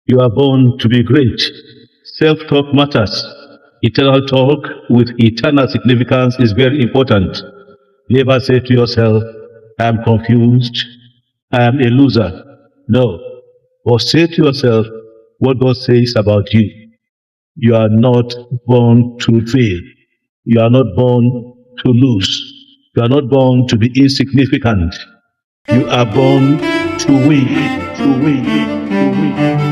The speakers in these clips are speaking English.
You are born to be great. Self-talk matters. Eternal talk with eternal significance is very important. Never say to yourself, I am confused, I am a loser. No. But say to yourself what God says about you. You are not born to fail. You are not born to lose. You are not born to be insignificant. You are born to win, to win, to win.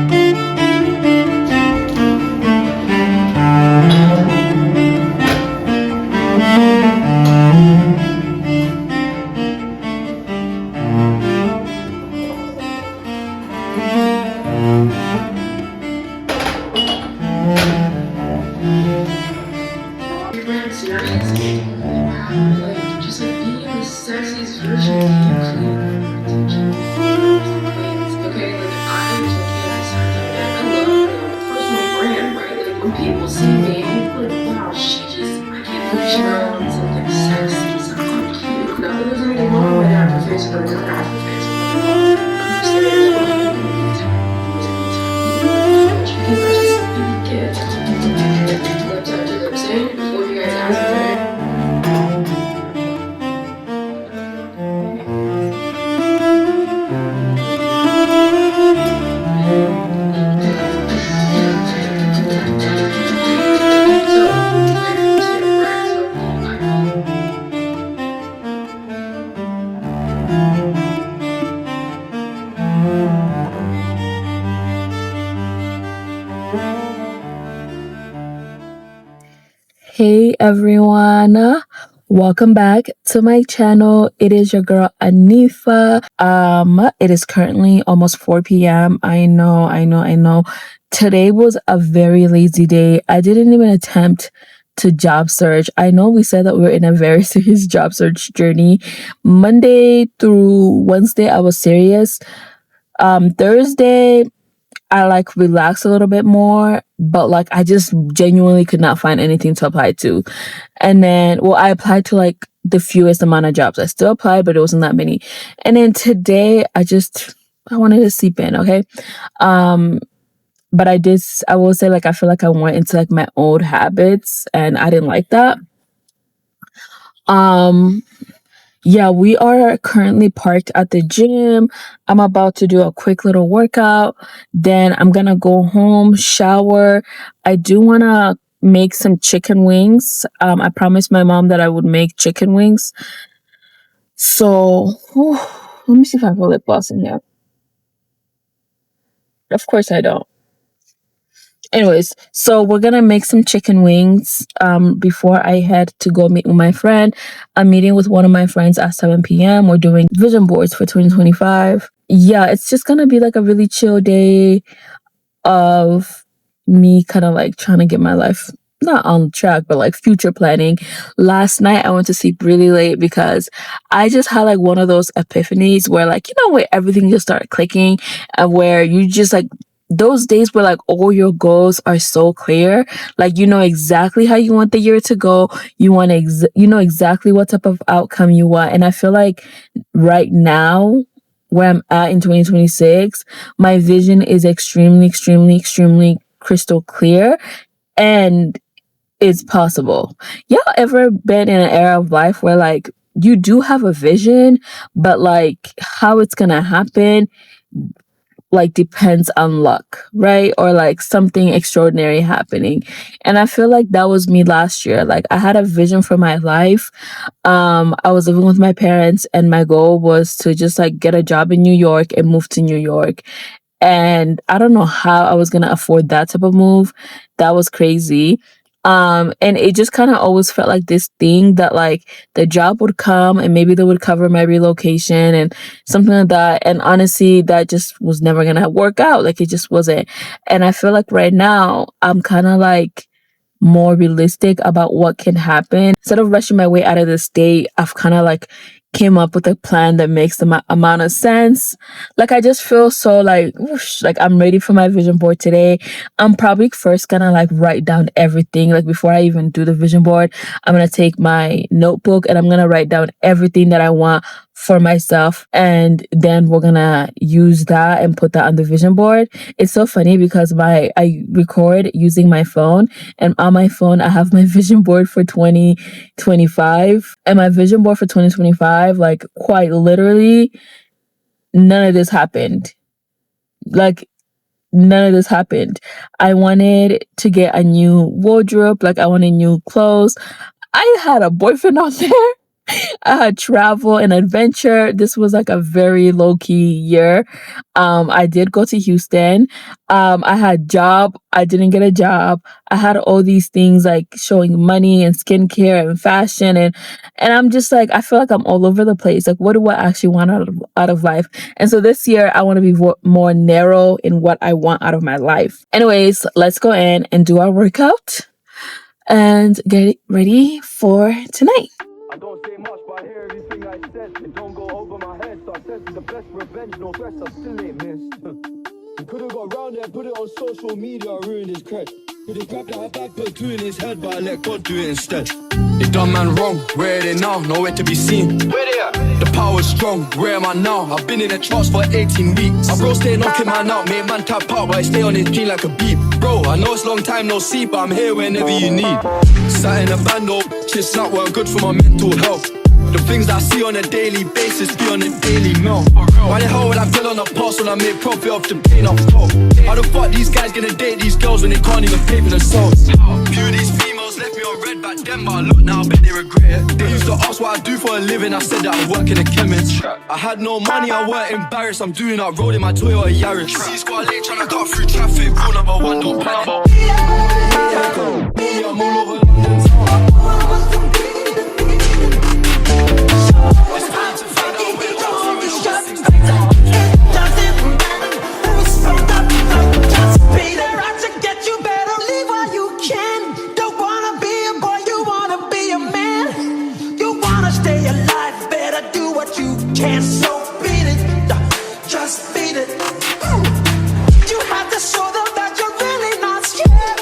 Hey everyone, welcome back to my channel. It is your girl Anifa. It is currently almost 4 p.m. I know. Today was a very lazy day. I didn't even attempt to job search. I know we said that we're in a very serious job search journey. Monday through Wednesday, I was serious. Thursday, I like relaxed a little bit more, but like I just genuinely could not find anything to apply to. And then, well, I applied to like the fewest amount of jobs. I still applied, but it wasn't that many. And then today, I wanted to sleep in, okay? But I will say, like, I feel like I went into like my old habits and I didn't like that. Um, yeah, we are currently parked at the gym. I'm about to do a quick little workout. Then I'm gonna go home, shower. I do wanna make some chicken wings. I promised my mom that I would make chicken wings. So, let me see if I have a lip gloss in here. Of course I don't. Anyways, so we're gonna make some chicken wings before I head to go meet with my friend. I'm meeting with one of my friends at 7 p.m. We're doing vision boards for 2025. Yeah, it's just gonna be like a really chill day of me kind of like trying to get my life not on track, but like future planning. Last night I went to sleep really late because I just had like one of those epiphanies where like, you know, where everything just started clicking and where you just like those days where like all your goals are so clear, like you know exactly how you want the year to go, you know exactly what type of outcome you want. And I feel like right now where I'm at in 2026, my vision is extremely crystal clear and it's possible. Y'all ever been in an era of life where like you do have a vision, but like how it's gonna happen like depends on luck, right? Or like something extraordinary happening. And I feel like that was me last year. Like I had a vision for my life. I was living with my parents and my goal was to just like get a job in New York and move to New York. And I don't know how I was gonna afford that type of move. That was crazy. And it just kind of always felt like this thing that like the job would come and maybe they would cover my relocation and something like that. And honestly, that just was never gonna work out. Like it just wasn't. And I feel like right now I'm kind of like more realistic about what can happen. Instead of rushing my way out of the state, I've kind of like came up with a plan that makes the amount of sense. Like I just feel so like whoosh, like I'm ready for my vision board today. I'm probably first gonna like write down everything. Like before I even do the vision board, I'm gonna take my notebook and I'm gonna write down everything that I want for myself, and then we're gonna use that and put that on the vision board. It's so funny because I record using my phone, and on my phone I have my vision board for 2025, and my vision board for 2025, like, quite literally, none of this happened. Like, none of this happened. I wanted to get a new wardrobe, like I wanted new clothes. I had a boyfriend out there. I had travel and adventure. This was like a very low-key year. I did go to Houston. I had job. I didn't get a job. I had all these things like showing money and skincare and fashion, and I'm just like, I feel like I'm all over the place. Like, what do I actually want out of life? And so this year I want to be more narrow in what I want out of my life. Anyways, let's go in and do our workout and get ready for tonight. I don't say much, but I hear everything I said. It don't go over my head, so I said the best revenge, no threats, I still ain't missed. He could've got round there, put it on social media, ruined his cred. Could've grabbed that back, put two in his head, but I let God do it instead. They done man wrong, where are they now? Nowhere to be seen. Where they at? The power's strong, where am I now? I've been in the charts for 18 weeks. My bro stay knocking man out, make man tap out, but I stay on his dream like a beep. Bro, I know it's long time no see, but I'm here whenever you need. Sat in a band, oh, shit's not weren't good for my mental health. The things I see on a daily basis be on a daily milk. Why the hell would I bill on a pass when I make profit off the pain off top? How the fuck these guys gonna date these girls when they can't even pay for themselves? Few of these females left me on red back then, but look now, I bet they regret it. They used to ask what I do for a living, I said that I work in a chemist. I had no money, I weren't embarrassed, I'm doing that road in my Toyota Yaris. C-Squad late tryna cut through traffic, rule number one, don't panic. I'm all over London town. It's time to find out where can't so beat it, just beat it. You have to show them that you're really not scared.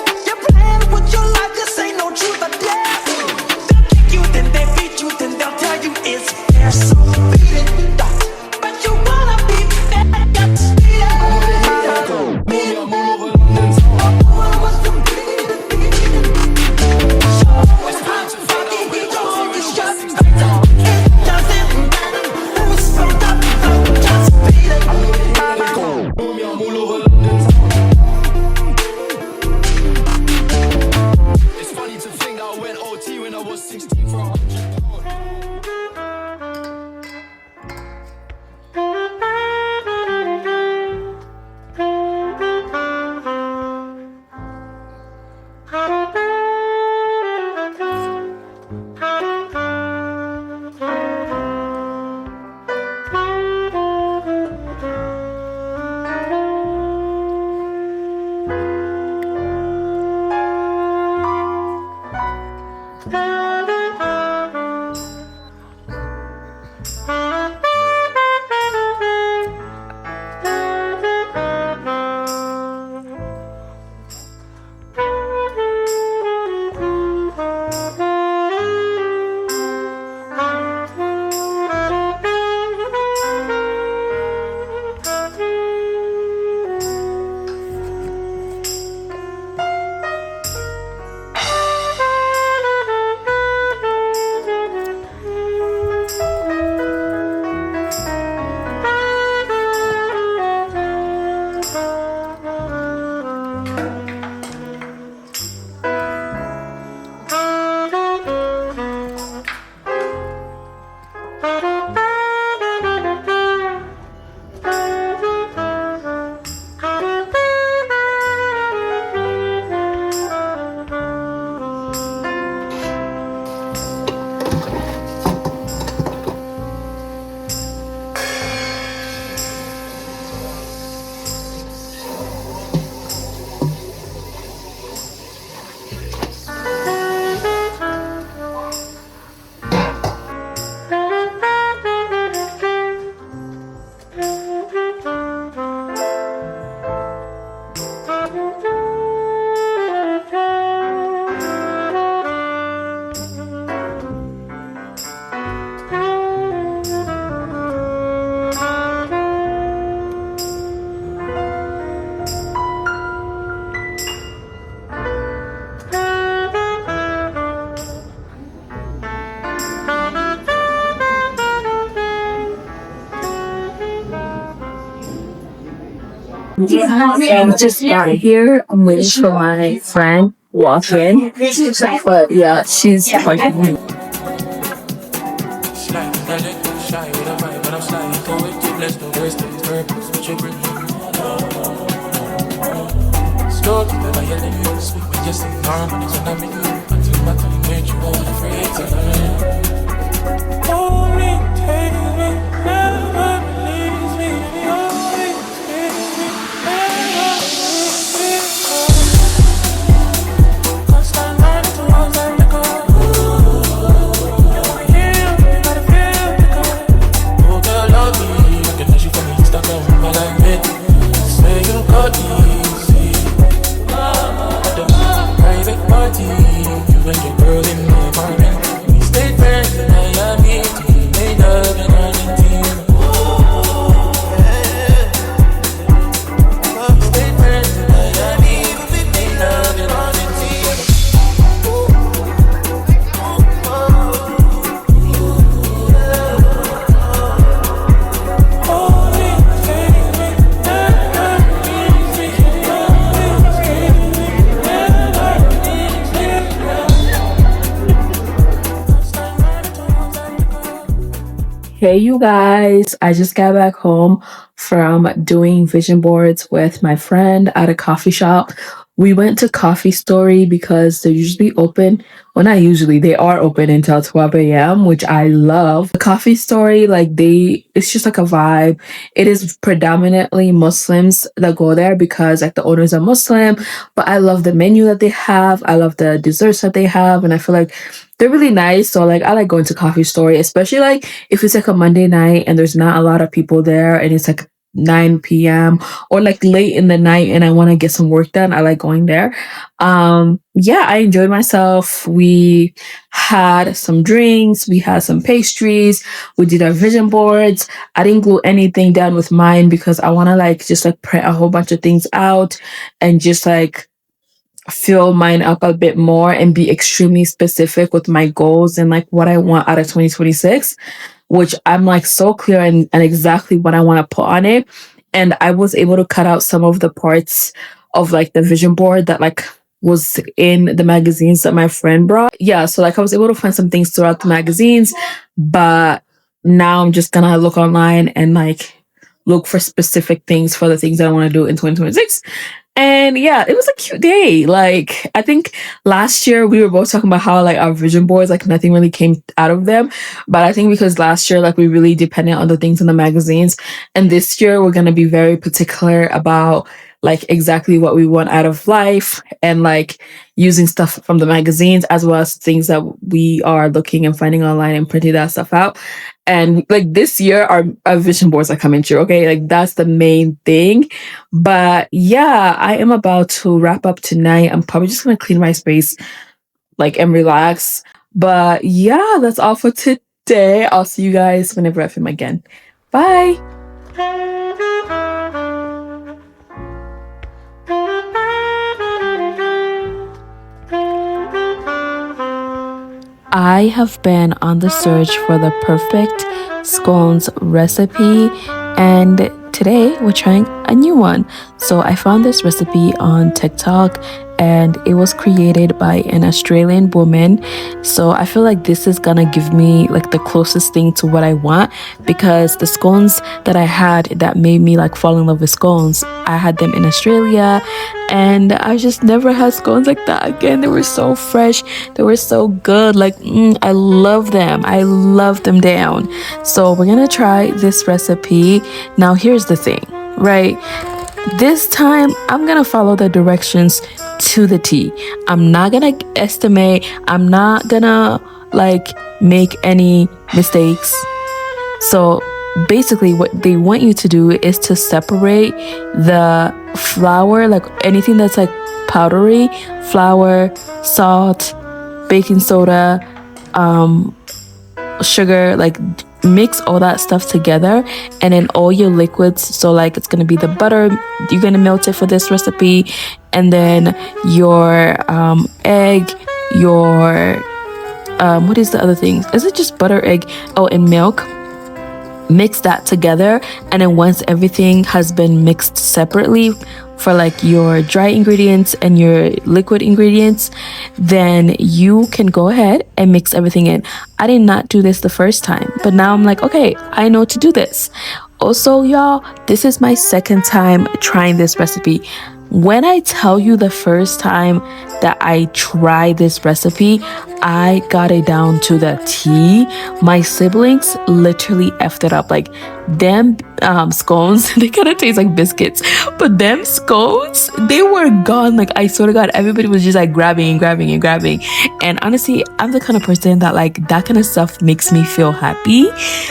And just got here. I'm waiting for my friend walk in. But yeah, she's working. Hey, you guys, I just got back home from doing vision boards with my friend at a coffee shop. We went to Coffee Story because they're usually open. Well, not usually, they are open until 12 a.m., which I love. The Coffee Story, it's just like a vibe. It is predominantly Muslims that go there because like the owners are Muslim, but I love the menu that they have. I love the desserts that they have, and I feel like they're really nice. So like I like going to Coffee Story, especially like if it's like a Monday night and there's not a lot of people there and it's like 9 p.m. or like late in the night and I want to get some work done. I like going there. Yeah, I enjoyed myself. We had some drinks, we had some pastries, we did our vision boards. I didn't glue anything down with mine because I want to just print a whole bunch of things out and just fill mine up a bit more and be extremely specific with my goals and like what I want out of 2026, which I'm like so clear and exactly what I want to put on it. And I was able to cut out some of the parts of like the vision board that like was in the magazines that my friend brought. Yeah, so like I was able to find some things throughout the magazines, but now I'm just gonna look online and like look for specific things for the things that I want to do in 2026. And yeah, it was a cute day. Like, I think last year we were both talking about how like our vision boards, like nothing really came out of them. But I think because last year, like we really depended on the things in the magazines. And this year we're going to be very particular about like exactly what we want out of life and like using stuff from the magazines as well as things that we are looking and finding online and printing that stuff out. And like this year, our vision boards are coming true. Okay, like that's the main thing. But yeah, I am about to wrap up tonight. I'm probably just gonna clean my space, like, and relax. But yeah, that's all for today. I'll see you guys whenever I film again. Bye. I have been on the search for the perfect scones recipe, and today we're trying a new one. So I found this recipe on TikTok and it was created by an Australian woman. So I feel like this is gonna give me like the closest thing to what I want, because the scones that I had that made me like fall in love with scones, I had them in Australia and I just never had scones like that again. They were so fresh, they were so good. Like I love them. I love them down. So we're gonna try this recipe. Now here's the thing, right? This time I'm gonna follow the directions to the T. I'm not gonna estimate. I'm not gonna like make any mistakes. So basically what they want you to do is to separate the flour, like anything that's like powdery, flour, salt, baking soda, sugar, like mix all that stuff together, and then all your liquids. So like it's gonna be the butter, you're gonna melt it for this recipe, and then your egg, your what is the other thing? Is it just butter, egg, and milk? mix that together. And then once everything has been mixed separately for like your dry ingredients and your liquid ingredients, then you can go ahead and mix everything in. I did not do this the first time, but now I'm like, okay, I know to do this. Also, y'all, this is my second time trying this recipe. When I tell you the first time that I tried this recipe, I got it down to the T. My siblings literally effed it up. Like, them scones, they kind of taste like biscuits, but them scones, they were gone. Like, I swear to God, everybody was just like grabbing and grabbing and grabbing. And honestly, I'm the kind of person that like that kind of stuff makes me feel happy.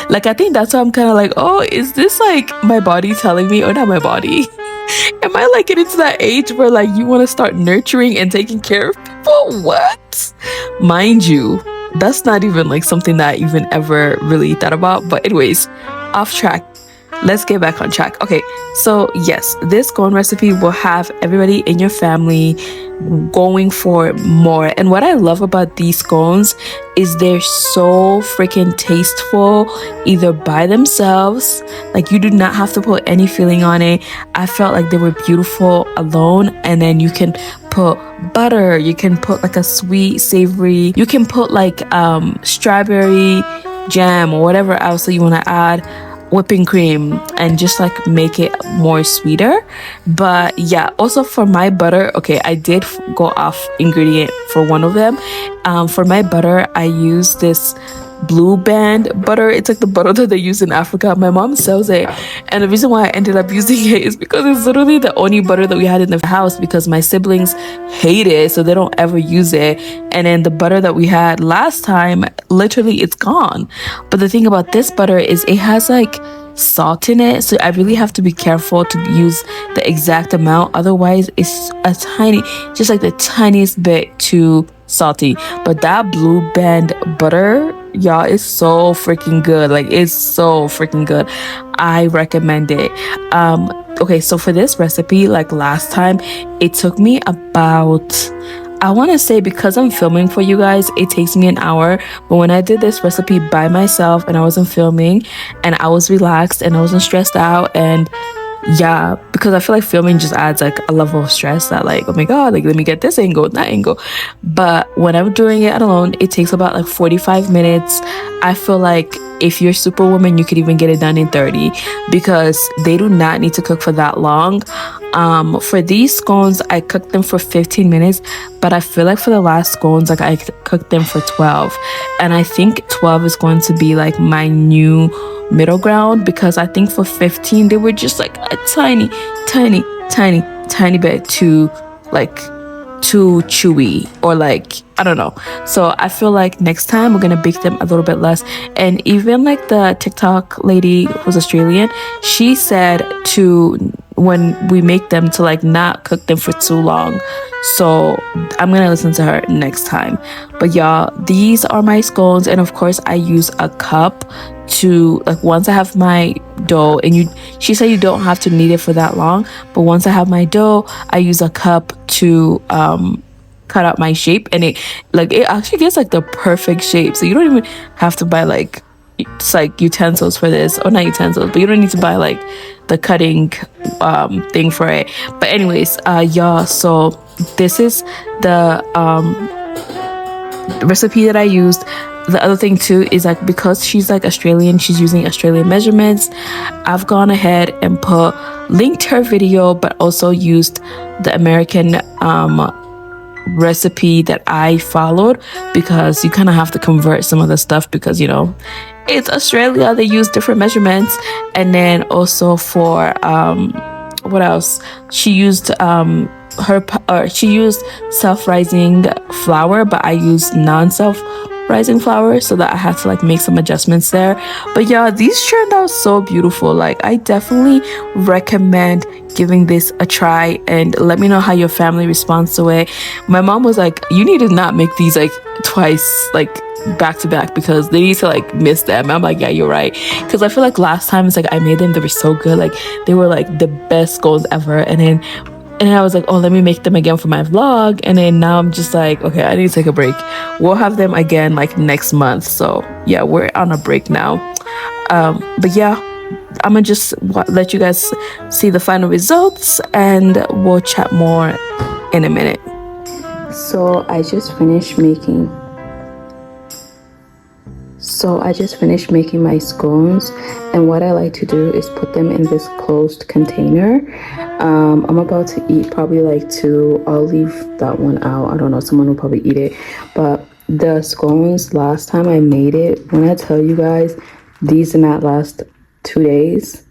Like, I think that's why I'm kind of like, oh, is this like my body telling me, or not my body? Am I like getting to that age where like you want to start nurturing and taking care of people? What? Mind you, that's not even like something that I even ever really thought about. But anyways, off track. Let's get back on track. Okay, so yes, this scone recipe will have everybody in your family going for more. And what I love about these scones is they're so freaking tasteful, either by themselves, like you do not have to put any filling on it. I felt like they were beautiful alone. And then you can put butter, you can put like a sweet savory, you can put like strawberry jam or whatever else that you want to add, whipping cream, and just like make it more sweeter. But yeah, also for my butter, okay, I did go off ingredient for one of them. For my butter, I use this Blue Band butter. It's like the butter that they use in Africa. My mom sells it, and the reason why I ended up using it is because it's literally the only butter that we had in the house, because my siblings hate it, so they don't ever use it. And then the butter that we had last time, literally it's gone. But the thing about this butter is it has like salt in it, so I really have to be careful to use the exact amount, otherwise it's a tiny, just like the tiniest bit too salty. But that Blue Band butter, y'all, is so freaking good. Like, it's so freaking good. I recommend it. Okay, so for this recipe, like last time, it took me about, I want to say, because I'm filming for you guys, it takes me an hour. But when I did this recipe by myself and I wasn't filming and I was relaxed and I wasn't stressed out, and yeah, because I feel like filming just adds like a level of stress that like, oh my God, like let me get this angle, that angle. But when I'm doing it alone, it takes about like 45 minutes. I feel like if you're Superwoman, you could even get it done in 30, because they do not need to cook for that long. For these scones, I cooked them for 15 minutes, but I feel like for the last scones, like I cooked them for 12. And I think 12 is going to be like my new middle ground, because I think for 15 they were just like a tiny bit too chewy, or like, I don't know. So I feel like next time we're gonna bake them a little bit less. And even like the TikTok lady who's Australian, she said to, when we make them, to like not cook them for too long. So I'm gonna listen to her next time. But y'all, these are my scones, and of course I use a cup to, like, once I have my dough, and she said you don't have to knead it for that long, but once I have my dough, I use a cup to cut out my shape, and it actually gets like the perfect shape. So you don't even have to buy like, it's like utensils for this, or not utensils, but you don't need to buy like the cutting thing for it. But anyways, y'all, so this is the recipe that I used. The other thing too is like, because she's like Australian, she's using Australian measurements. I've gone ahead and linked her video, but also used the American recipe that I followed, because you kind of have to convert some of the stuff, because you know it's Australia, they use different measurements. And then also for what else, she used she used self-rising flour, but I used non-self-rising flour, so that I had to like make some adjustments there. But yeah, these turned out so beautiful. Like, I definitely recommend giving this a try, and let me know how your family responds to it. My mom was like, you need to not make these like twice, like back to back, because they need to like miss them. And I'm like, yeah, you're right, because I feel like last time it's like I made them, they were so good, like they were like the best scones ever. And then I was like, oh, let me make them again for my vlog. And then now I'm just like, okay, I need to take a break. We'll have them again like next month. So yeah, we're on a break now. But yeah, I'm gonna just let you guys see the final results, and we'll chat more in a minute. So I just finished making my scones, and what I like to do is put them in this closed container. I'm about to eat probably like 2. I'll leave that one out. I don't know, someone will probably eat it. But the scones, last time I made it, when I tell you guys, these did not last 2 days.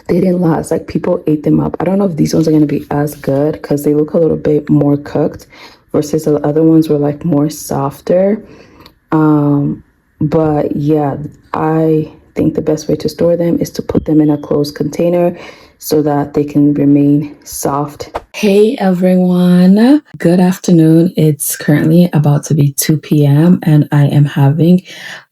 They didn't last. Like, people ate them up. I don't know if these ones are going to be as good because they look a little bit more cooked versus the other ones were like more softer. But yeah, I think the best way to store them is to put them in a closed container so that they can remain soft. Hey everyone, good afternoon. It's currently about to be 2 p.m. and I am having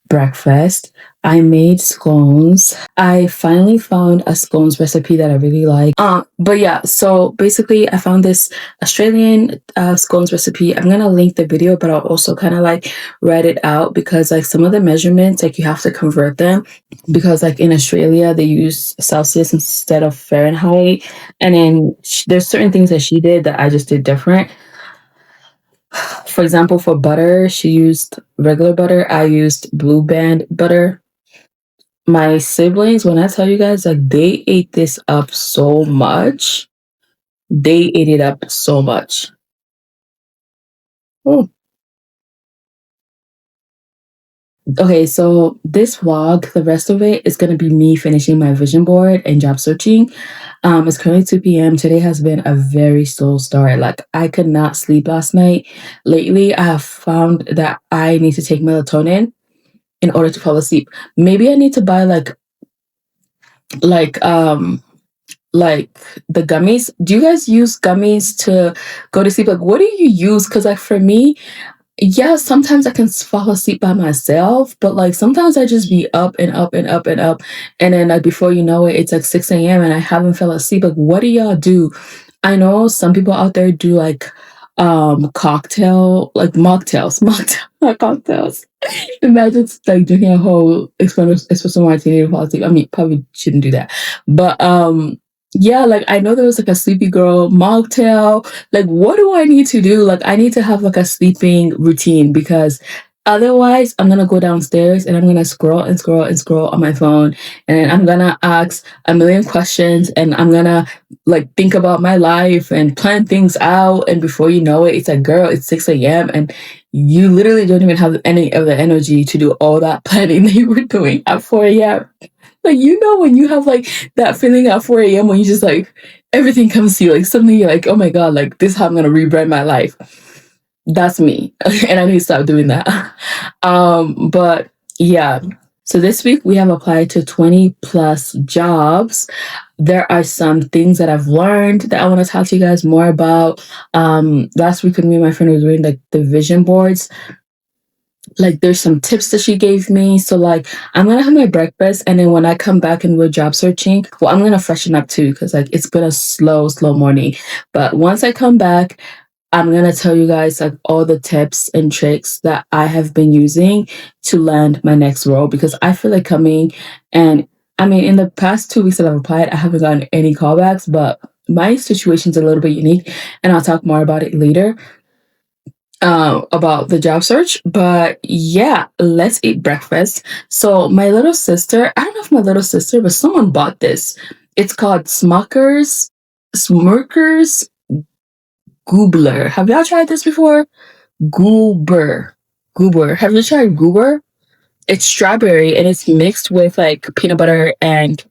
breakfast. I made scones. I finally found a scones recipe that I really like. But yeah, so basically I found this Australian scones recipe. I'm gonna link the video, but I'll also kind of like write it out because like some of the measurements, like you have to convert them because like in Australia they use Celsius instead of Fahrenheit, and then there's certain things that she did that I just did different. For example, for butter, she used regular butter. I used Blue Band butter. My siblings, when I tell you guys, like they ate this up so much. They ate it up so much. Oh. Okay, so this vlog, the rest of it is going to be me finishing my vision board and job searching. It's currently 2 p.m. Today has been a very slow start. Like, I could not sleep last night. Lately, I have found that I need to take melatonin in order to fall asleep. Maybe I need to buy like the gummies. Do you guys use gummies to go to sleep? Like, what do you use? Because like for me, yeah, sometimes I can fall asleep by myself, but like sometimes I just be up and up and up and up, and then like before you know it, it's like 6 a.m. and I haven't fell asleep. Like, what do y'all do? I know some people out there do like mocktails, not cocktails. Imagine like drinking a whole espresso martini to fall asleep. I mean, probably shouldn't do that, but yeah, like I know there was like a sleepy girl mocktail. Like, what do I need to do? Like, I need to have like a sleeping routine because otherwise I'm gonna go downstairs and I'm gonna scroll and scroll and scroll on my phone, and I'm gonna ask a million questions, and I'm gonna like think about my life and plan things out, and before you know it, it's like, girl, it's 6 a.m. and you literally don't even have any of the energy to do all that planning that you were doing at 4 a.m. Like, you know, when you have like that feeling at 4 a.m. when you just like everything comes to you, like suddenly you're like, oh my God, like this is how I'm gonna rebrand my life. That's me. And I need to stop doing that. But yeah. So this week we have applied to 20 plus jobs. There are some things that I've learned that I want to talk to you guys more about. Last week when me and my friend were doing like the vision boards, like there's some tips that she gave me. So like I'm gonna have my breakfast, and then when I come back and we're job searching, well, I'm gonna freshen up too because like it's been a slow morning. But once I come back, I'm gonna tell you guys like all the tips and tricks that I have been using to land my next role, because I feel like coming, and I mean in the past 2 weeks that I've applied, I haven't gotten any callbacks, but my situation's a little bit unique, and I'll talk more about it later. About the job search. But yeah, let's eat breakfast. So my little sister, I don't know if my little sister, but someone bought this. It's called Smucker's Goobler. Have y'all tried this before? Goober. Have you tried Goober? It's strawberry and it's mixed with like peanut butter and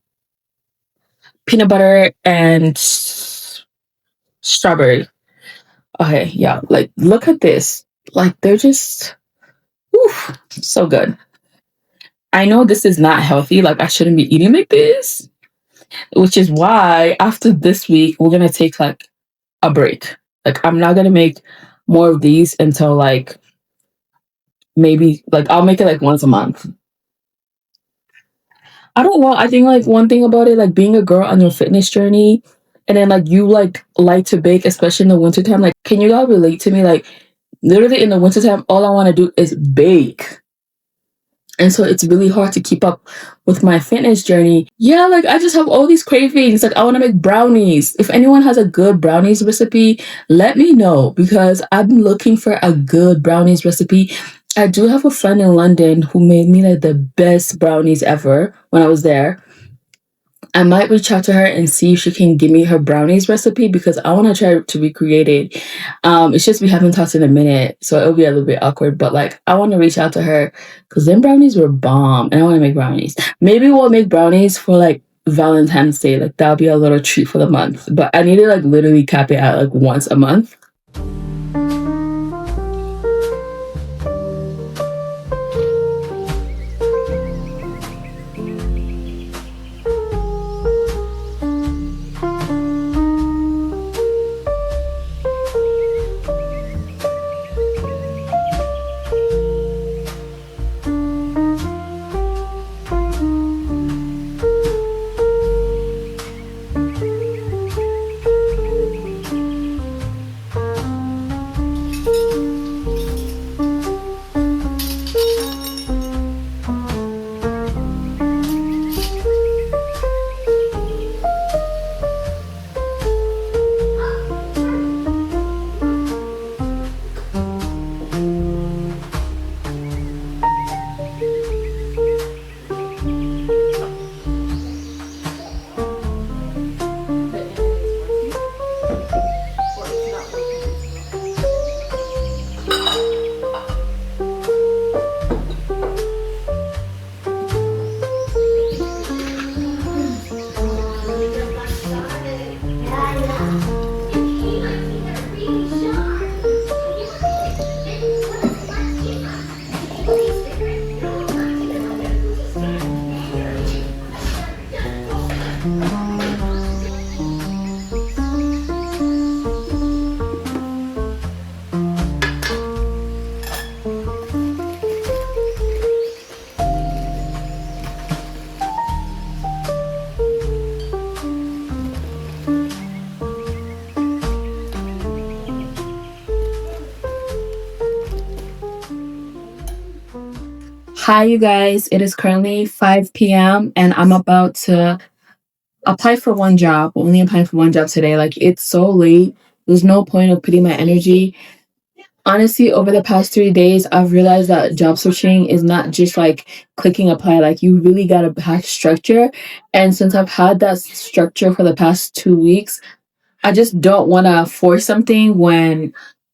strawberry. Okay, yeah, like look at this. Like they're just so good. I know this is not healthy, like I shouldn't be eating like this, which is why after this week we're gonna take like a break. Like I'm not gonna make more of these until like maybe like I'll make it like once a month. I don't know. I think like one thing about it, like being a girl on your fitness journey, and then like you like to bake, especially in the wintertime. Like, can you all relate to me? Like literally in the wintertime, all I want to do is bake. And so it's really hard to keep up with my fitness journey. Yeah, like I just have all these cravings. Like I want to make brownies. If anyone has a good brownies recipe, let me know because I've been looking for a good brownies recipe. I do have a friend in London who made me like the best brownies ever when I was there. I might reach out to her and see if she can give me her brownies recipe because I want to try to recreate it. It's just we haven't talked in a minute, so it'll be a little bit awkward. But like, I want to reach out to her because them brownies were bomb, and I want to make brownies. Maybe we'll make brownies for like Valentine's Day. Like that'll be a little treat for the month. But I need to like literally cap it at like once a month. Hi, you guys. It is currently 5 p.m. and I'm about to apply for one job. Only applying for one job today. Like, it's so late. There's no point of putting my energy. Honestly, over the past 3 days, I've realized that job searching is not just like clicking apply. Like, you really got to have structure. And since I've had that structure for the past 2 weeks, I just don't want to force something when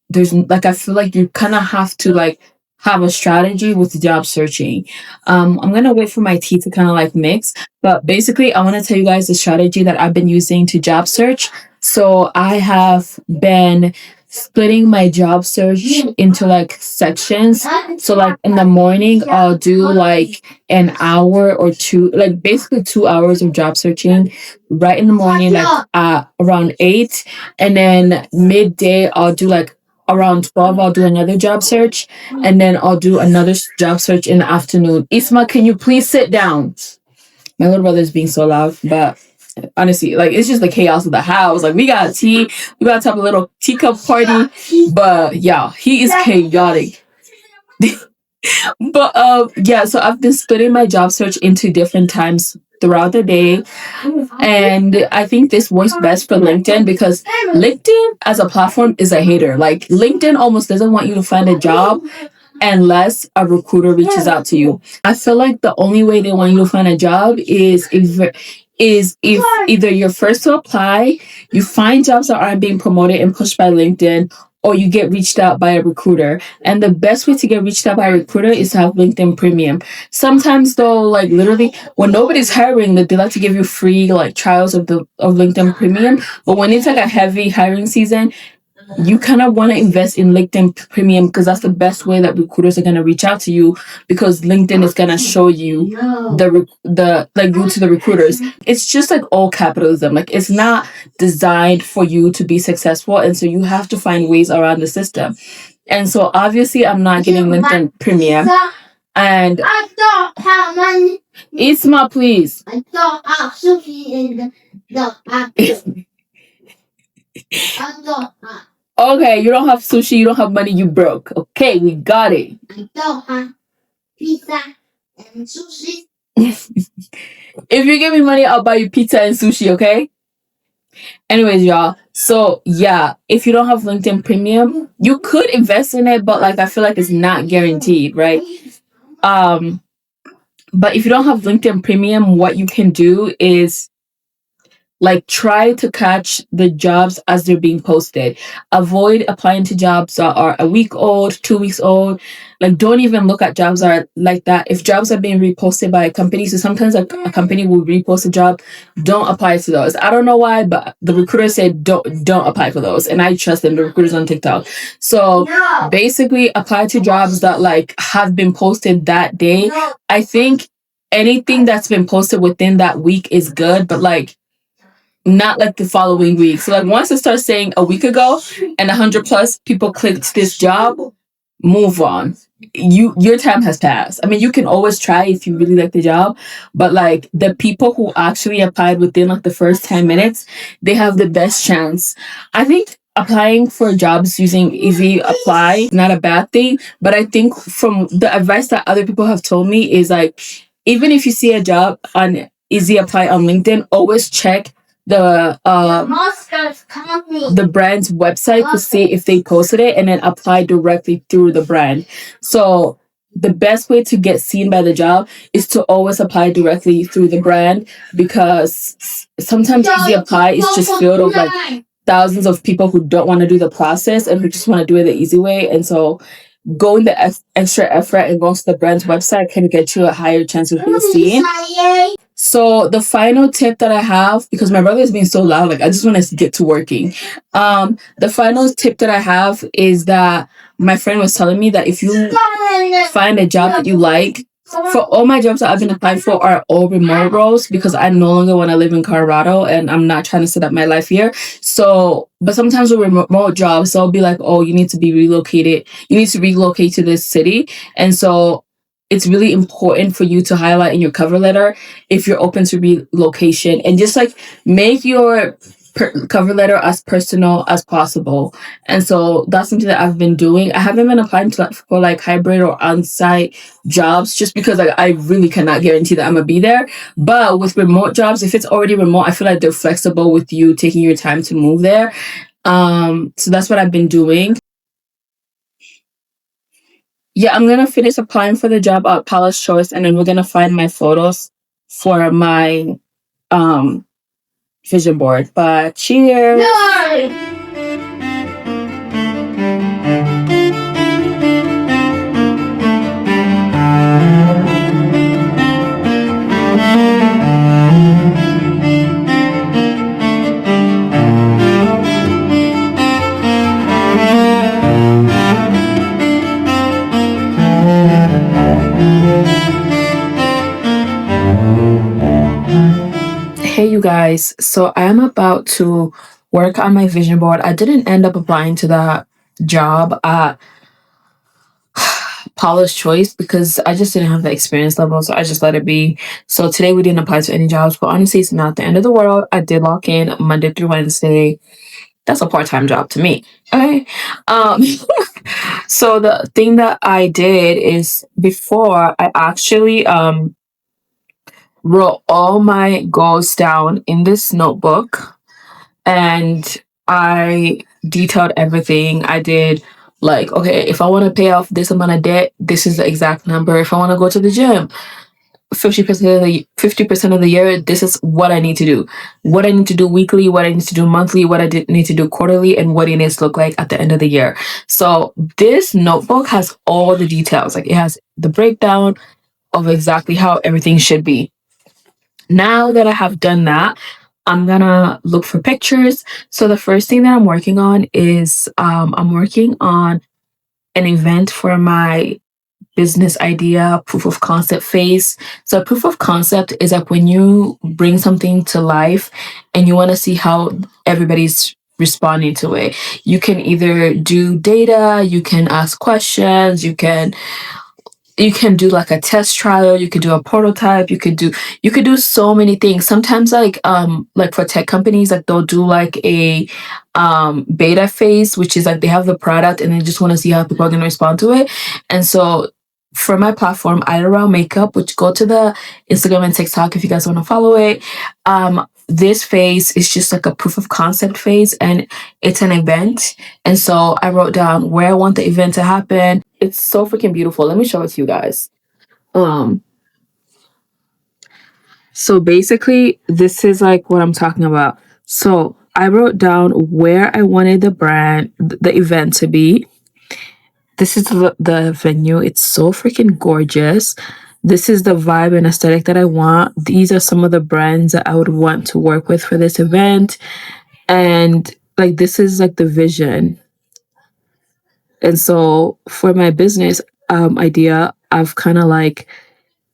there's like I feel like you kind of have to like have a strategy with job searching. I'm gonna wait for my tea to kind of like mix, but basically I want to tell you guys the strategy that I've been using to job search. So I have been splitting my job search into like sections. So like in the morning I'll do like an hour or two, like basically 2 hours of job searching right in the morning, like around 8, and then midday I'll do like around 12 I'll do another job search, and then I'll do another job search in the afternoon. Isma, can you please sit down? My little brother's being so loud, but honestly, like it's just the chaos of the house. Like we got tea, we got to have a little teacup party, but yeah, he is chaotic. But yeah, so I've been splitting my job search into different times throughout the day, and I think this works best for LinkedIn because LinkedIn as a platform is a hater. Like LinkedIn almost doesn't want you to find a job unless a recruiter reaches out to you. I feel like the only way they want you to find a job is if either you're first to apply, you find jobs that aren't being promoted and pushed by LinkedIn, or you get reached out by a recruiter. And the best way to get reached out by a recruiter is to have LinkedIn Premium. Sometimes though, like literally when nobody's hiring, they like to give you free like trials of LinkedIn Premium. But when it's like a heavy hiring season, you kind of want to invest in LinkedIn Premium because that's the best way that recruiters are going to reach out to you, because LinkedIn is going to show you the like you to the recruiters. It's just like all capitalism. Like it's not designed for you to be successful, and so you have to find ways around the system. And so obviously I'm not getting LinkedIn Premium. And I don't have money. Isma, please. I don't have sushi in the I don't have. Okay, you don't have sushi, you don't have money, you broke. Okay, we got it. I don't have pizza. If you give me money, I'll buy you pizza and sushi, okay? Anyways, y'all. So yeah, if you don't have LinkedIn Premium, you could invest in it, but like I feel like it's not guaranteed, right? But if you don't have LinkedIn Premium, what you can do is like try to catch the jobs as they're being posted. Avoid applying to jobs that are a week old, 2 weeks old. Like don't even look at jobs that are like that. If jobs are being reposted by a company, so sometimes a company will repost a job, don't apply to those. I don't know why, but the recruiter said don't apply for those. And I trust them, the recruiters on TikTok. So basically apply to jobs that like have been posted that day. I think anything that's been posted within that week is good, but like not like the following week. So like once it starts saying a week ago and 100 plus people clicked this job, move on. Your time has passed. I mean, you can always try if you really like the job, but like the people who actually applied within like the first 10 minutes, they have the best chance. I think applying for jobs using Easy Apply is not a bad thing, but I think from the advice that other people have told me is like, even if you see a job on Easy Apply on LinkedIn, always check the brand's website to see if they posted it and then apply directly through the brand. So the best way to get seen by the job is to always apply directly through the brand, because sometimes Easy Apply is just filled with like thousands of people who don't want to do the process and who just want to do it the easy way. And so going the extra effort and going to the brand's website can get you a higher chance of being seen. So the final tip that I have, because my brother is being so loud, like I just want to get to working. The final tip that I have is that my friend was telling me that if you find a job that you like, for all my jobs that I've been applying for are all remote roles, because I no longer want to live in Colorado and I'm not trying to set up my life here. So, but sometimes with remote jobs, they'll be like, oh, you need to be relocated. You need to relocate to this city. And so it's really important for you to highlight in your cover letter if you're open to relocation, and just like make your cover letter as personal as possible. And so that's something that I've been doing. I haven't been applying for like hybrid or on-site jobs just because like I really cannot guarantee that I'm gonna be there. But with remote jobs, if it's already remote, I feel like they're flexible with you taking your time to move there. So that's what I've been doing. Yeah, I'm gonna finish applying for the job at Palace Choice, and then we're gonna find my photos for my vision board. But cheers! No! Hey you guys, so I am about to work on my vision board. I didn't end up applying to that job at Paula's Choice because I just didn't have the experience level, so I just let it be. So today we didn't apply to any jobs, but honestly, it's not the end of the world. I did lock in Monday through Wednesday. That's a part-time job to me. Okay. So the thing that I did is before I actually wrote all my goals down in this notebook, and I detailed everything. I did like, okay, if I want to pay off this amount of debt, this is the exact number. If I want to go to the gym 50% of the year, this is what I need to do. What I need to do weekly, what I need to do monthly, what I need to do quarterly, and what it needs to look like at the end of the year. So this notebook has all the details. Like it has the breakdown of exactly how everything should be. Now that I have done that, I'm gonna look for pictures. So the first thing that I'm working on is I'm working on an event for my business idea proof of concept phase. So proof of concept is like when you bring something to life and you want to see how everybody's responding to it. You can either do data, you can ask questions, you can do like a test trial, you could do a prototype, you could do so many things. Sometimes like for tech companies, like they'll do like a beta phase, which is like they have the product and they just want to see how people are going to respond to it. And so for my platform, Ida Makeup, which go to the Instagram and TikTok if you guys want to follow it. This phase is just like a proof of concept phase, and it's an event. And so I wrote down where I want the event to happen. It's so freaking beautiful. Let me show it to you guys. So basically, this is like what I'm talking about. So I wrote down where I wanted the event to be. This is the venue. It's so freaking gorgeous. This is the vibe and aesthetic that I want. These are some of the brands that I would want to work with for this event. And like, this is like the vision. And so for my business idea, I've kind of like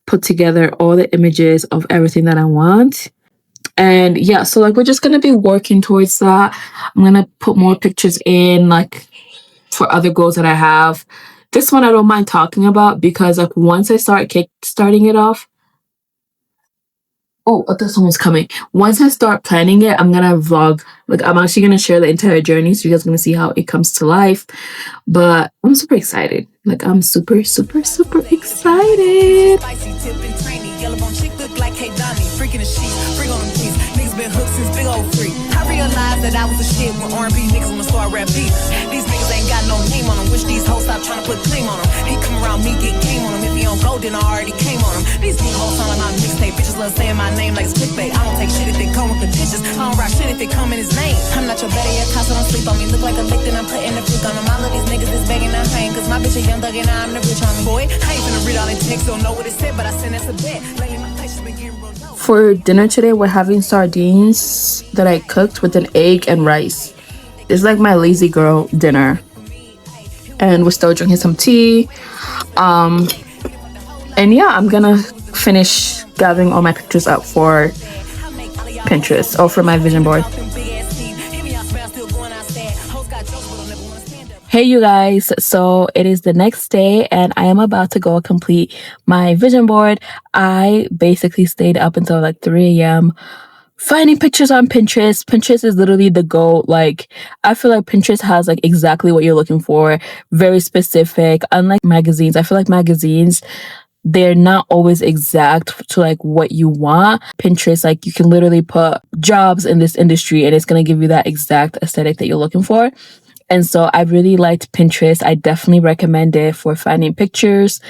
put together all the images of everything that I want. And yeah, so like we're just gonna be working towards that. I'm gonna put more pictures in, like for other goals that I have. This one I don't mind talking about because like once I start starting it off. Oh, I thought someone's coming. Once I start planning it, I'm gonna vlog. Like I'm actually gonna share the entire journey, so you guys are gonna see how it comes to life. But I'm super excited. Like I'm super excited. Spicy tip and trainy, yellow bone chick look like Hey Donnie. Freaking the sheet, freak on them keys. Niggas been hooked since big old free. I realized that I was the shit when R&B niggas wanna start rap beats. These niggas ain't got no name on them. Wish these hoes stop trying to put claim on them. He come around me, get game on him. If he don't go, then I already came on him. These new hoes sound like my mixtape. Bitches love saying my name like it's clickbait. I don't take shit if they come with conditions. I don't rock shit if they come in his name. I'm not your better yet, cause don't sleep on me. Look like a lick, then I'm putting the freak on them. All of these niggas is begging and hang. Cause my bitch a young thug and I'm the rich on me. Boy, I ain't finna read all the text, don't know what it said, but I sent us a bet. Lately my patience been getting real low. For dinner today, we're having sardines that I cooked with an egg and rice. It's like my lazy girl dinner. And we're still drinking some tea. And yeah, I'm gonna finish gathering all my pictures up for Pinterest or for my vision board. Hey you guys, so it is the next day and I am about to go complete my vision board. I basically stayed up until like 3 a.m. finding pictures on Pinterest. Pinterest is literally the goal. Like, I feel like Pinterest has like exactly what you're looking for. Very specific. Unlike magazines, I feel like magazines, they're not always exact to like what you want. Pinterest, like you can literally put jobs in this industry and it's going to give you that exact aesthetic that you're looking for. And so I really liked Pinterest. I definitely recommend it for finding pictures.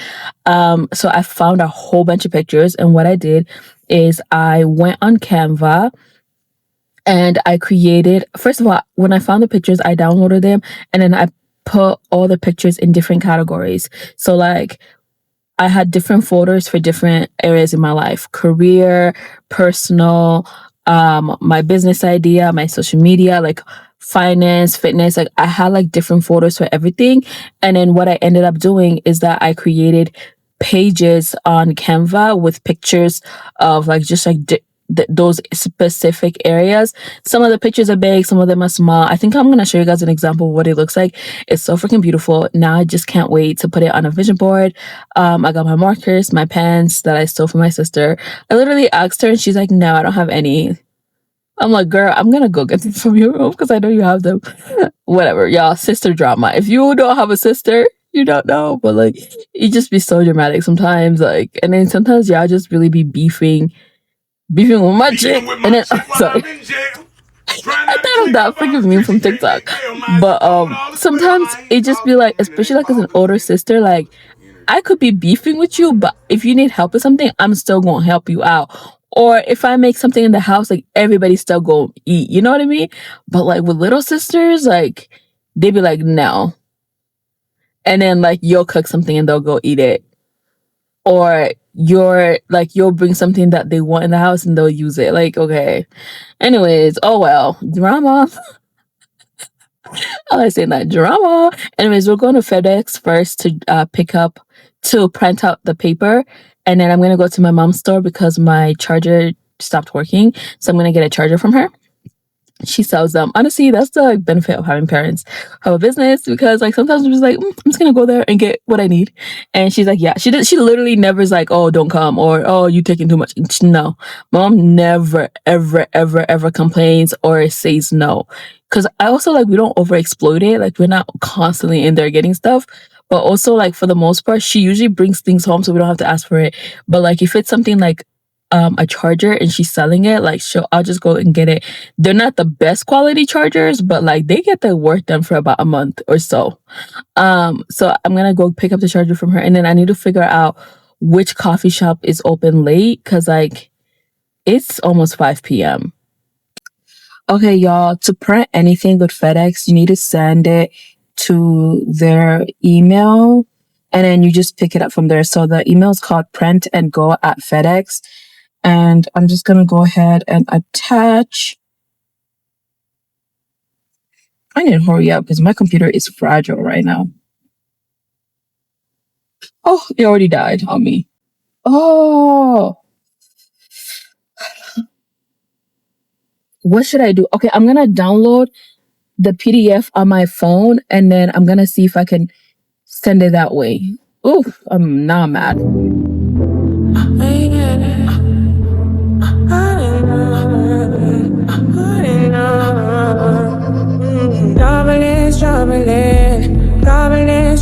So I found a whole bunch of pictures. And what I did is I went on Canva and I created, first of all, when I found the pictures, I downloaded them and then I put all the pictures in different categories. So like I had different folders for different areas in my life: career, personal, my business idea, my social media, like finance, fitness. Like I had like different folders for everything. And then what I ended up doing is that I created pages on Canva with pictures of like just like those specific areas. Some of the pictures are big, some of them are small. I think I'm gonna show you guys an example of what it looks like. It's so freaking beautiful. Now I just can't wait to put it on a vision board. I got my markers, my pens that I stole from my sister. I literally asked her and she's like, no, I don't have any. I'm like, girl, I'm gonna go get them from your room because I know you have them. Whatever, y'all, sister drama. If you don't have a sister, you don't know, but like it just be so dramatic sometimes. Like, and then sometimes y'all just really be beefing with my chick, and then sorry. I thought of that freaking meme from TikTok. But sometimes it just be like, especially like as an older sister, like I could be beefing with you, but if you need help with something, I'm still gonna help you out. Or if I make something in the house, like everybody's still gonna eat, you know what I mean? But like with little sisters, like they be like, no. And then like you'll cook something and they'll go eat it. Or you'll bring something that they want in the house and they'll use it. Like, okay. Anyways, oh well, drama. I like saying that, drama. Anyways, we're going to FedEx first to print out the paper. And then I'm going to go to my mom's store because my charger stopped working. So I'm going to get a charger from her. She sells them. Honestly, that's the benefit of having parents have a business, because like sometimes I'm just like, I'm just gonna go there and get what I need. And she's like, yeah. She literally never is like, oh, don't come, or oh, you taking too much. No, mom never ever complains or says no. Because I also like, we don't over exploit it. Like we're not constantly in there getting stuff. But also, like, for the most part, she usually brings things home so we don't have to ask for it. But like if it's something like a charger and she's selling it, like I'll just go and get it. They're not the best quality chargers, but like they get their work done for about a month or so. So I'm gonna go pick up the charger from her, and then I need to figure out which coffee shop is open late, because like it's almost 5 p.m. Okay, y'all, to print anything with FedEx, you need to send it to their email, and then you just pick it up from there. So the email is called printandgo@FedEx. And I'm just going to go ahead and attach. I need to hurry up because my computer is fragile right now. Oh, it already died on me. Oh. What should I do? Okay, I'm going to download the PDF on my phone, and then I'm going to see if I can send it that way. Oof, I'm not mad.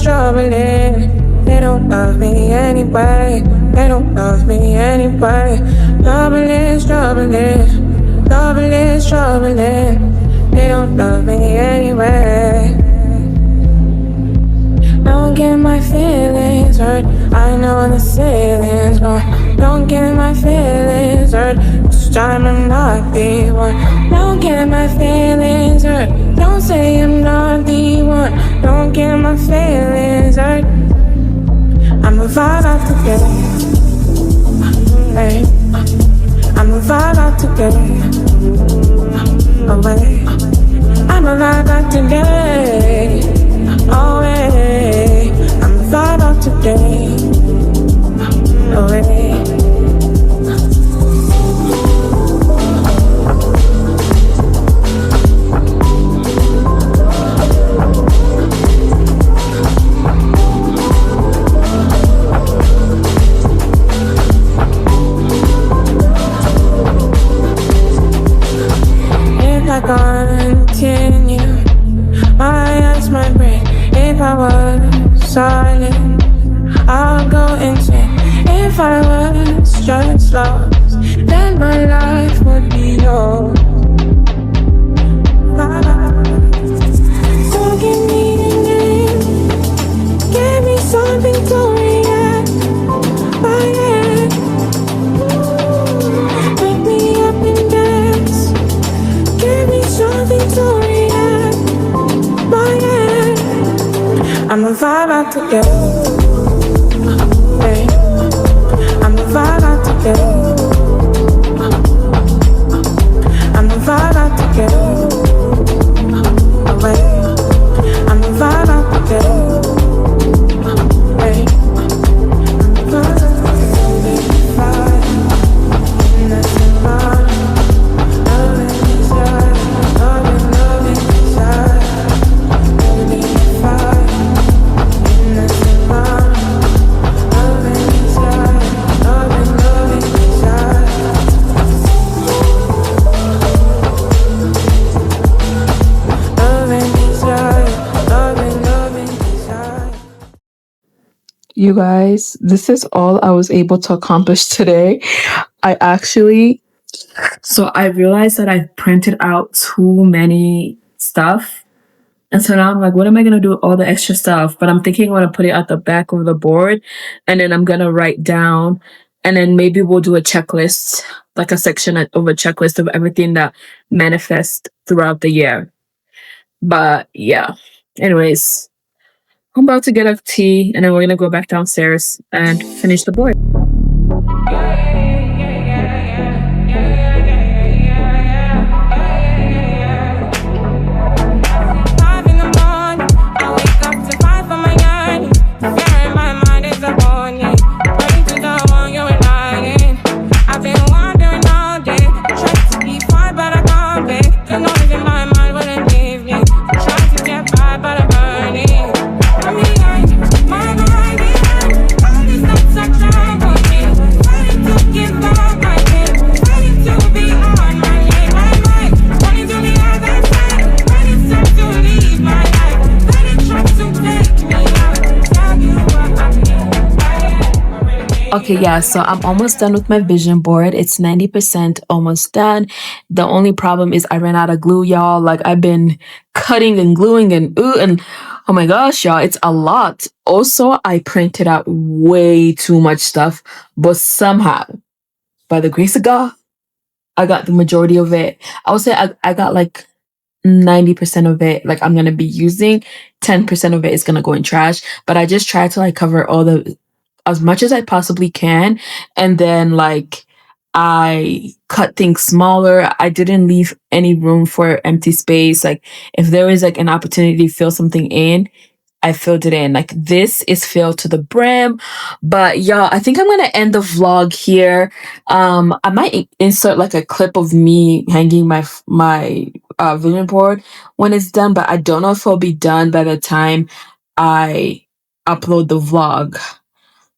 Troubling. They don't love me anyway. They don't love me anyway. Troubling. They don't love me anyway. Don't get my feelings hurt. I know the ceiling's gone. Don't get my feelings hurt. This time I'm not the one. Don't get my feelings hurt. Don't say I'm not the one. Don't get my feelings hurt. I'm a vibe out today. Hey. I'm a vibe out today. Away. I'm a vibe out today. Away. I'm a vibe out today. Away. Continue, my eyes, my brain. If I was silent, I'll go insane. If I was just lost, then my life would be yours. So give me a name, give me something to react. Wake me up and dance. Give me something to react. I'm a vibe out today. Hey. I'm a vibe out today. I'm a vibe out today. Away. I'm a vibe out today. Hey. I'm a vibe out today. And that's the vibe. You guys, this is all I was able to accomplish today. So I realized that I printed out too many stuff. And so now I'm like, what am I going to do with all the extra stuff? But I'm thinking I'm going to put it at the back of the board, and then I'm going to write down, and then maybe we'll do a checklist, like a section of a checklist of everything that manifests throughout the year. But yeah, anyways, I'm about to get a tea, and then we're going to go back downstairs and finish the board. My mind is all these thoughts are trouble. Okay, yeah, so I'm almost done with my vision board. It's 90% almost done. The only problem is I ran out of glue, y'all. Like I've been cutting and gluing and oh my gosh, y'all, it's a lot. Also, I printed out way too much stuff, but somehow, by the grace of God, I got the majority of it. I would say I got like 90% of it, like I'm gonna be using. 10% of it is gonna go in trash. But I just try to like cover all the as much as I possibly can. And then like I cut things smaller. I didn't leave any room for empty space. Like if there was like an opportunity to fill something in, I filled it in. Like this is filled to the brim. But y'all, I think I'm gonna end the vlog here. I might insert like a clip of me hanging my vision board when it's done, but I don't know if it'll be done by the time I upload the vlog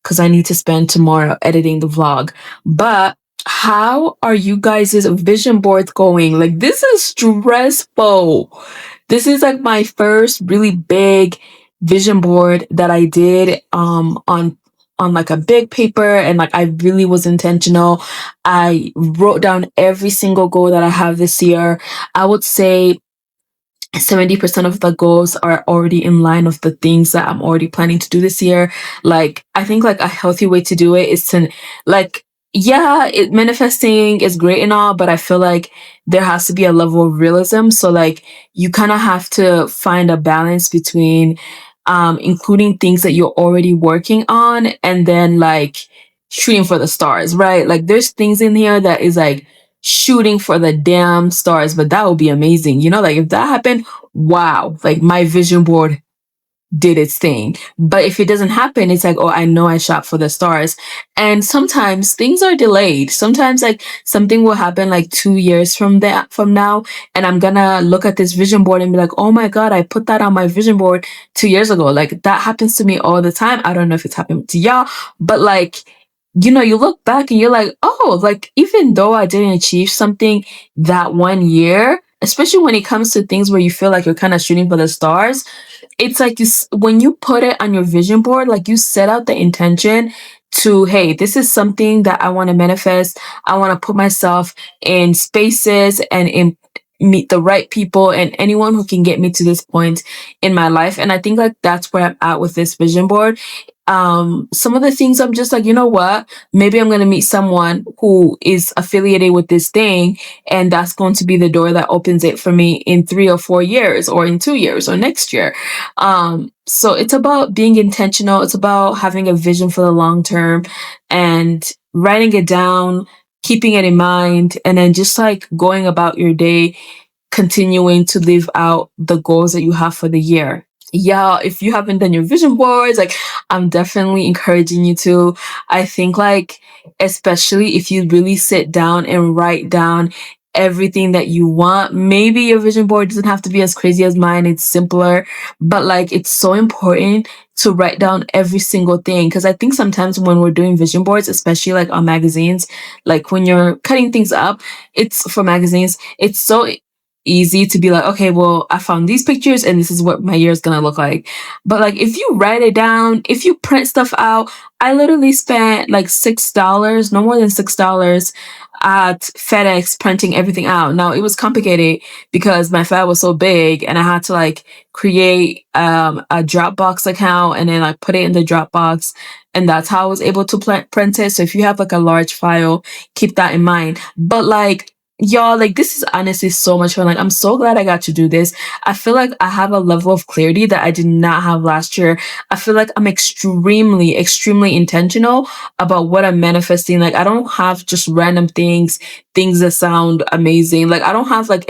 because I need to spend tomorrow editing the vlog. But how are you guys' vision boards going? Like this is stressful. This is like my first really big vision board that I did on like a big paper, and like I really was intentional. I wrote down every single goal that I have this year. I would say 70% of the goals are already in line of the things that I'm already planning to do this year. Like, I think like a healthy way to do it is to like, yeah, manifesting is great and all, but I feel like there has to be a level of realism. So like, you kind of have to find a balance between, including things that you're already working on and then like shooting for the stars, right? Like there's things in here that is like, shooting for the damn stars, but that would be amazing. You know, like if that happened, wow, like my vision board did its thing. But if it doesn't happen, it's like, oh, I know I shot for the stars. And sometimes things are delayed. Sometimes like something will happen like 2 years from now. And I'm gonna look at this vision board and be like, oh my God, I put that on my vision board 2 years ago. Like that happens to me all the time. I don't know if it's happened to y'all, but like, you know, you look back and you're like, oh, like even though I didn't achieve something that 1 year, especially when it comes to things where you feel like you're kind of shooting for the stars, it's like when you put it on your vision board, like you set out the intention to, hey, this is something that I want to manifest. I want to put myself in spaces and meet the right people and anyone who can get me to this point in my life. And I think like that's where I'm at with this vision board. Some of the things I'm just like, you know what, maybe I'm going to meet someone who is affiliated with this thing, and that's going to be the door that opens it for me in 3 or 4 years or in 2 years or next year. So it's about being intentional. It's about having a vision for the long term and writing it down, keeping it in mind, and then just like going about your day, continuing to live out the goals that you have for the year. Yeah, if you haven't done your vision boards, like I'm definitely encouraging you to. I think like, especially if you really sit down and write down everything that you want, maybe your vision board doesn't have to be as crazy as mine. It's simpler, but like it's so important to write down every single thing. Cause I think sometimes when we're doing vision boards, especially like on magazines, like when you're cutting things up, it's for magazines, it's so easy to be like, okay, well, I found these pictures and this is what my year is gonna look like. But like if you write it down, if you print stuff out, I literally spent like $6, no more than $6 at FedEx printing everything out. Now it was complicated because my file was so big and I had to like create a Dropbox account and then I put it in the Dropbox, and that's how I was able to print it. So if you have like a large file, keep that in mind. But like, y'all, like this is honestly so much fun. Like I'm so glad I got to do this. I feel like I have a level of clarity that I did not have last year. I feel like I'm extremely intentional about what I'm manifesting. Like I don't have just random things that sound amazing. Like I don't have like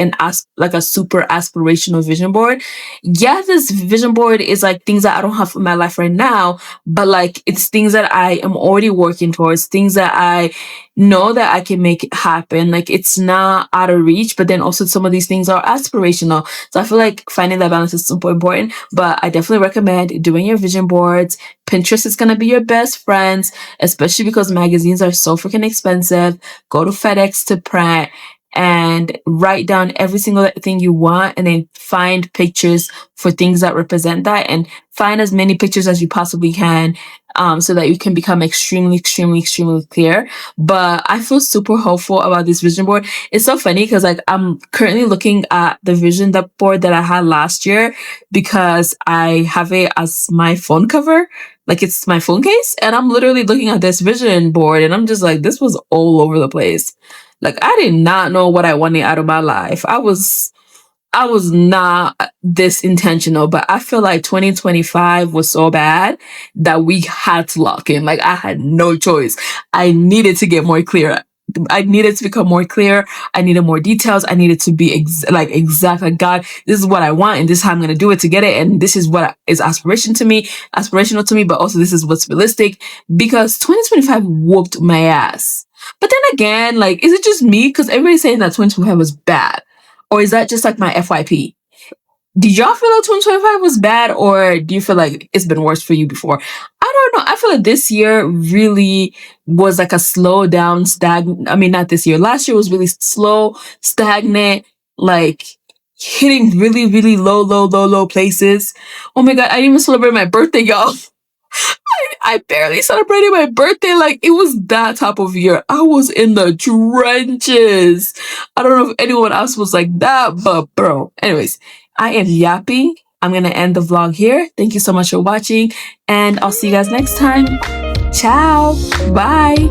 like a super aspirational vision board. Yeah, this vision board is like things that I don't have in my life right now, but like it's things that I am already working towards, things that I know that I can make it happen. Like it's not out of reach, but then also some of these things are aspirational. So I feel like finding that balance is super important, but I definitely recommend doing your vision boards. Pinterest is going to be your best friends, especially because magazines are so freaking expensive. Go to FedEx to print and write down every single thing you want, and then find pictures for things that represent that, and find as many pictures as you possibly can, so that you can become extremely clear. But I feel super hopeful about this vision board. It's so funny because like I'm currently looking at the vision board that I had last year because I have it as my phone cover. Like it's my phone case, and I'm literally looking at this vision board and I'm just like, this was all over the place. Like I did not know what I wanted out of my life. I was not this intentional, but I feel like 2025 was so bad that we had to lock in. Like I had no choice. I needed to get more clear. I needed to become more clear. I needed more details. I needed to be exact. Like God, this is what I want, and this is how I'm going to do it to get it. And this is what is aspirational to me, but also this is what's realistic, because 2025 whooped my ass. But then again, like, is it just me? Because everybody's saying that 2025 was bad. Or is that just like my FYP? Did y'all feel like 2025 was bad, or do you feel like it's been worse for you before? I don't know. I feel like this year really was like a slow down, not this year. Last year was really slow, stagnant, like hitting really low places. Oh my God, I didn't even celebrate my birthday, y'all. I barely celebrated my birthday. Like it was that type of year. I was in the trenches. I don't know if anyone else was like that, but bro. Anyways, I am yapping. I'm going to end the vlog here. Thank you so much for watching, and I'll see you guys next time. Ciao. Bye.